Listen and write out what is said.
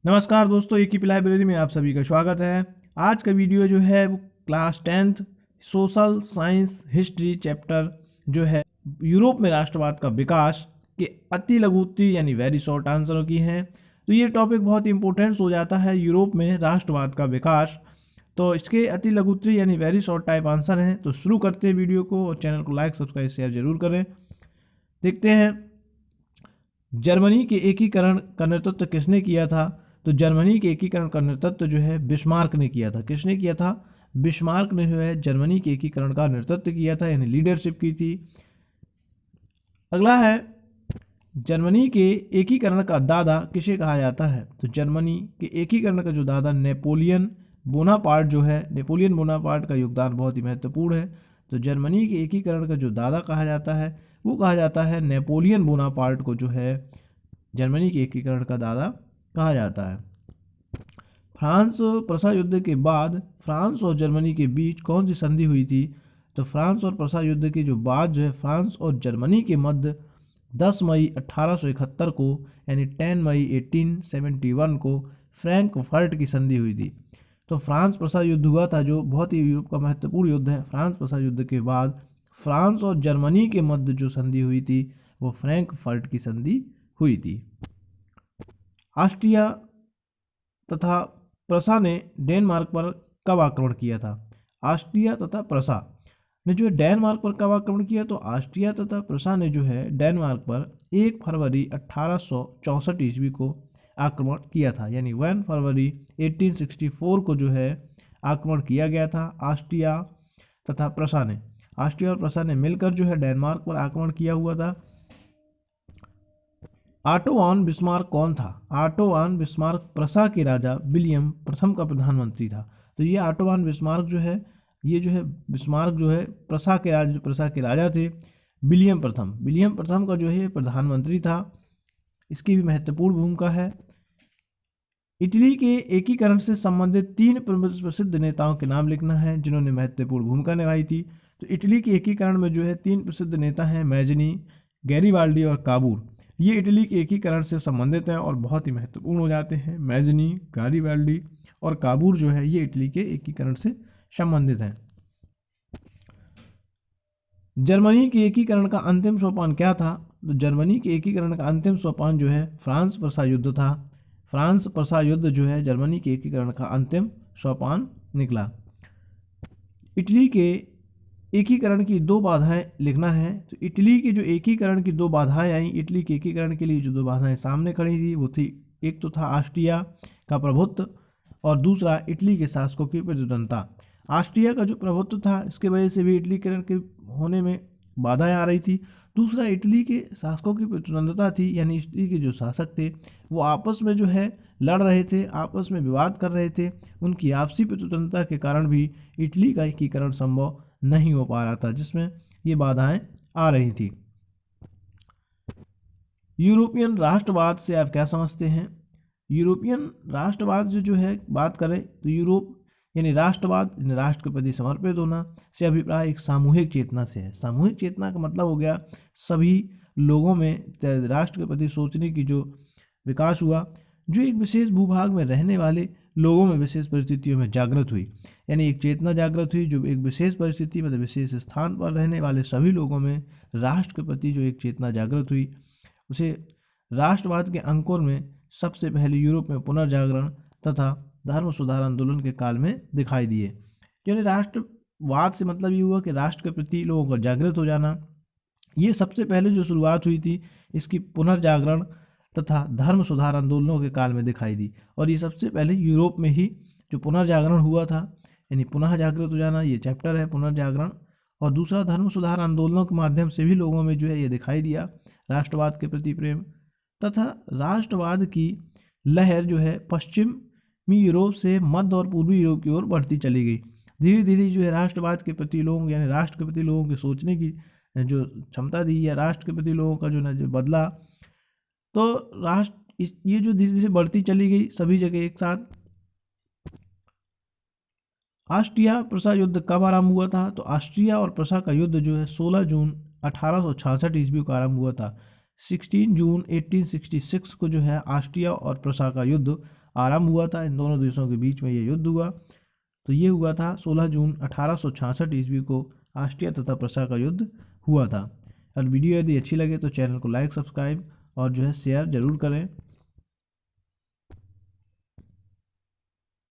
नमस्कार दोस्तों, एक ही लाइब्रेरी में आप सभी का स्वागत है। आज का वीडियो जो है वो class 10th social science history chapter जो है यूरोप में राष्ट्रवाद का विकास के अति लघु उत्तरी यानी वेरी शॉर्ट आंसरों की है। तो ये टॉपिक बहुत इंपॉर्टेंट हो जाता है, यूरोप में राष्ट्रवाद का विकास। तो इसके अति लघु उत्तरी यानी वेरी शॉर्ट टाइप आंसर हैं। तो शुरू करते हैं वीडियो को, और चैनल को लाइक सब्सक्राइब शेयर जरूर करें। देखते हैं जर्मनी के एकीकरण का नेतृत्व किसने किया था। तो जर्मनी के एकीकरण का नेतृत्व जो है बिस्मार्क ने किया था। किसने किया था? बिस्मार्क ने जो है जर्मनी के एकीकरण का नेतृत्व किया था, यानी लीडरशिप की थी। अगला है, जर्मनी के एकीकरण का दादा किसे कहा जाता है। तो जर्मनी के एकीकरण का जो दादा नेपोलियन बोनापार्ट जो है, नेपोलियन बोनापार्ट का योगदान बहुत ही महत्वपूर्ण है। तो जर्मनी के एकीकरण का जो दादा कहा जाता है वो कहा जाता है नेपोलियन बोनापार्ट को, जो है जर्मनी के एकीकरण का दादा कहा जाता है। फ्रांस प्रसा युद्ध के बाद फ्रांस और जर्मनी के बीच कौन सी संधि हुई थी। तो फ्रांस और प्रसा युद्ध के जो बाद जो है फ्रांस और जर्मनी के मध्य 10 मई 1871 को यानी 10 मई 1871 को फ्रैंकफर्ट की संधि हुई थी। तो फ्रांस प्रसा युद्ध हुआ था, जो बहुत ही यूरोप का महत्वपूर्ण युद्ध है। फ्रांस प्रसा युद्ध के बाद फ्रांस और जर्मनी के मध्य जो संधि हुई थी वो फ्रैंकफर्ट की संधि हुई थी। ऑस्ट्रिया तथा प्रसा ने डेनमार्क पर कब आक्रमण किया था। ऑस्ट्रिया तथा प्रसा ने जो है डेनमार्क पर कब आक्रमण किया। तो ऑस्ट्रिया तथा प्रसा ने जो है डेनमार्क पर 1 फरवरी 1864 ईस्वी को आक्रमण किया था, यानी 1 फरवरी 1864 को जो है आक्रमण किया गया था। ऑस्ट्रिया तथा प्रसा ने, ऑस्ट्रिया और प्रसा ने मिलकर जो है डेनमार्क पर आक्रमण किया हुआ था। ऑटो वान बिस्मार्क कौन था। ऑटो वान बिस्मार्क प्रसा के राजा विलियम प्रथम का प्रधानमंत्री था। तो ये ऑटो वान बिस्मार्क जो है, ये जो है बिस्मार्क जो है प्रसा के राजा थे विलियम प्रथम का जो है प्रधानमंत्री था। इसकी भी महत्वपूर्ण भूमिका है। इटली के एकीकरण से संबंधित 3 प्रसिद्ध नेताओं के नाम लिखना है जिन्होंने महत्वपूर्ण भूमिका निभाई थी। तो इटली के एकीकरण में जो है 3 प्रसिद्ध नेता हैं, मैजनी, गैरीबाल्डी और काबूर। ये इटली के एकीकरण से संबंधित हैं और बहुत ही महत्वपूर्ण हो जाते हैं। मैजनी, गैरीबाल्डी और काबूर जो है ये इटली के एकीकरण से संबंधित हैं। जर्मनी के एकीकरण का अंतिम सोपान क्या था। तो जर्मनी के एकीकरण का अंतिम सोपान जो है फ्रांस प्रसा युद्ध था। फ्रांस प्रसा युद्ध जो है जर्मनी के एकीकरण का अंतिम सोपान निकला। इटली के एकीकरण की 2 बाधाएं लिखना है। तो इटली के जो एकीकरण की 2 बाधाएं आई, इटली के एकीकरण के लिए जो 2 बाधाएं सामने खड़ी थी वो थी, एक तो था ऑस्ट्रिया का प्रभुत्व और दूसरा इटली के शासकों की प्रतिद्वंदता। ऑस्ट्रिया का जो प्रभुत्व था इसके वजह से भी इटलीकरण के होने में बाधाएं आ रही थी। दूसरा इटली के शासकों की प्रतिद्वंदता थी, यानी इटली के जो शासक थे वो आपस में जो है लड़ रहे थे, आपस में विवाद कर रहे थे। उनकी आपसी प्रतिद्वंदता के कारण भी इटली का एकीकरण संभव नहीं हो पा रहा था, जिसमें ये बाधाएं आ रही थी। यूरोपियन राष्ट्रवाद से आप क्या समझते हैं। यूरोपियन राष्ट्रवाद से जो है बात करें तो यूरोप यानी राष्ट्रवाद, राष्ट्र के प्रति समर्पित होना से अभिप्राय एक सामूहिक चेतना से है। सामूहिक चेतना का मतलब हो गया सभी लोगों में राष्ट्र के प्रति सोचने की जो विकास हुआ, जो एक विशेष भूभाग में रहने वाले लोगों में विशेष परिस्थितियों में जागृत हुई, यानी एक चेतना जागृत हुई जो एक विशेष परिस्थिति मतलब विशेष स्थान पर रहने वाले सभी लोगों में राष्ट्र के प्रति जो एक चेतना जागृत हुई, उसे राष्ट्रवाद के अंकुर में सबसे पहले यूरोप में पुनर्जागरण तथा धर्म सुधार आंदोलन के काल में दिखाई दिए। यानी राष्ट्रवाद से मतलब ये हुआ कि राष्ट्र के प्रति लोगों का जागृत हो जाना। ये सबसे पहले जो शुरुआत हुई थी इसकी पुनर्जागरण तथा धर्म सुधार आंदोलनों के काल में दिखाई दी, और ये सबसे पहले यूरोप में ही जो पुनर्जागरण हुआ था, यानी पुनः जागृत हो जाना, ये चैप्टर है पुनर्जागरण। और दूसरा धर्म सुधार आंदोलनों के माध्यम से भी लोगों में जो है ये दिखाई दिया राष्ट्रवाद के प्रति प्रेम, तथा राष्ट्रवाद की लहर जो है पश्चिमी यूरोप से मध्य और पूर्वी यूरोप की ओर बढ़ती चली गई। धीरे धीरे जो है राष्ट्रवाद के प्रति लोगों यानी राष्ट्र के प्रति लोगों के सोचने की जो क्षमता दी या राष्ट्र के प्रति लोगों का जो बदला, तो राष्ट्र ये जो धीरे धीरे बढ़ती चली गई सभी जगह एक साथ। ऑस्ट्रिया प्रसा युद्ध कब आरंभ हुआ था। तो ऑस्ट्रिया और प्रसा का युद्ध जो है 16 जून 1866 ईस्वी को आरंभ हुआ था। 16 जून 1866 को जो है ऑस्ट्रिया और प्रसा का युद्ध आरंभ हुआ था। इन दोनों देशों के बीच में ये युद्ध हुआ। तो ये हुआ था 16 जून 1866 ईस्वी को ऑस्ट्रिया तथा प्रसा का युद्ध हुआ था। और वीडियो यदि अच्छी लगे तो चैनल को लाइक, सब्सक्राइब और जो है शेयर जरूर करें।